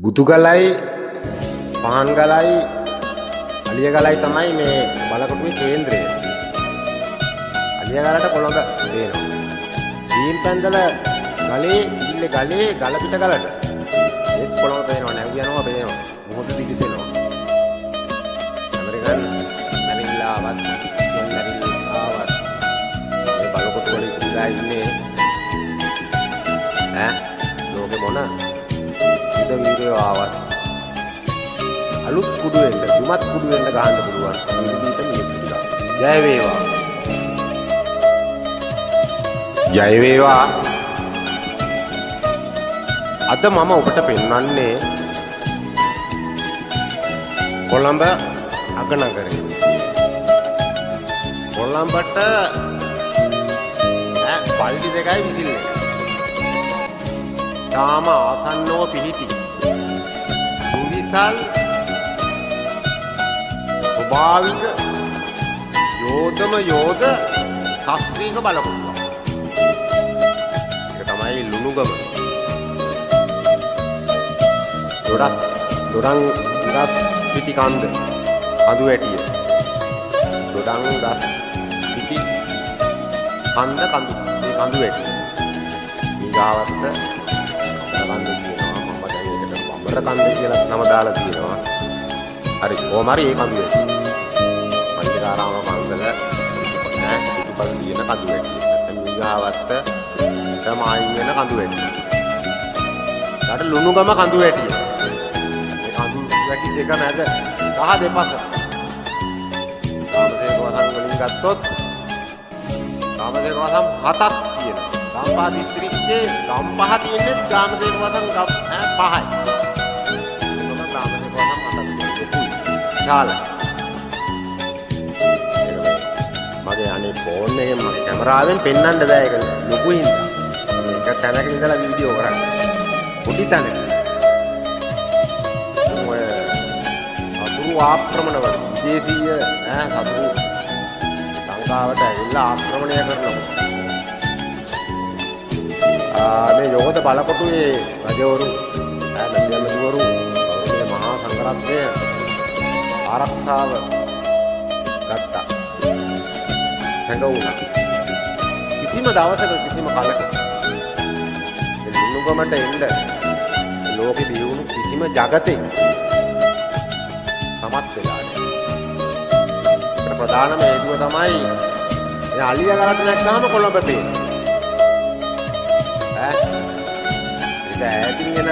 බුදුගලයි පහන්ගලයි අලියගලයි තමයි මේ බලකොටුවේ කේන්ද්‍රය. අලියගලට කොළඹ පේනවා. දීම්පැන්දල ගලේ ඉල්ල ගලේ ගල පිට ගලට ඒත් කොළඹ පේනවා. නැව් යනවා පේනවා. මොහොත දිගිතෙනවා. ඇමරිකන් මැරිල්ලාවත් මැරිල්ලාවත් මේ බලකොටු වල ඉඳලා ඉන්නේ ලෝකෙ මොන වීරයෝ ආවත් අලුත් කුඩු වෙන්න දුමත් කුඩු වෙන්න ගහන්න පුළුවන් නිවිදිට මිනිත්තුලා. ජය වේවා. ජය වේවා. අද මම ඔබට පෙන්වන්නේ කොළඹ අගනගරේ. කොළඹට පල්ටි දෙකයි විසිල්ලේ. තාම ආසන්නව පිහිටි සුවිසල් ස්වභාවික යෝධම යෝධ ශාස්ත්‍රීය බලකොටුවක්. ඒක තමයි ලුණුගම. දොරන් ගස් පිටි කන්ද කඳු වැටිය. දොරන් ගස් පිටි කන්ද කඳු මේ කඳු වැටිය. ඊගාවත් කන්ද කියලා නම දාලා තියෙනවා. හරි කොහොම හරි ඒ කඳු වැටි. පංචකාරාම මංගල පිටුපස තියෙන කඳු වැටි. මීගාවත්ත තමයි වෙන කඳු වැටි. ඊට ලුණුගම කඳු වැටි. මේ කඳු වැටි දෙක මැද කහ දෙපස. සාමදේව වසන් වලින් ගත්තොත් සාමදේව වසන් 7ක් තියෙනවා. ගම්පහ දිස්ත්‍රික්කයේ ගම්පහ තියෙන්නේ සාමදේව වසන් 5යි. මගේ අනේ ෆෝන් එකෙන් මගේ කැමරාවෙන් පෙන්වන්න බෑ ඒක ලොකු හින්දා. මේක තැනක ඉඳලා වීඩියෝ කරන්නේ. පොඩි තැනක. ඔය සතුරු ආක්‍රමණ වල විදේශීය සතුරු ලංකාවට ඇවිල්ලා ආක්‍රමණය කරනවා. මේ යෝධ බලකොටුවේ රජවරු මැතිවරු මහා සංඝරත්නය ආරක්ෂාව ගත්තා. සංගවුණා. කිසිම දවසක කිසිම කලක ලුණුගමට එන්න ලෝකෙ දියුණු කිසිම జగතේ සමත් වෙලා නැහැ. ප්‍රධානම හේතුව තමයි මේ අලියගලට නැග්ගාම කොළඹ පේනවා. ඒක ඈතින් එන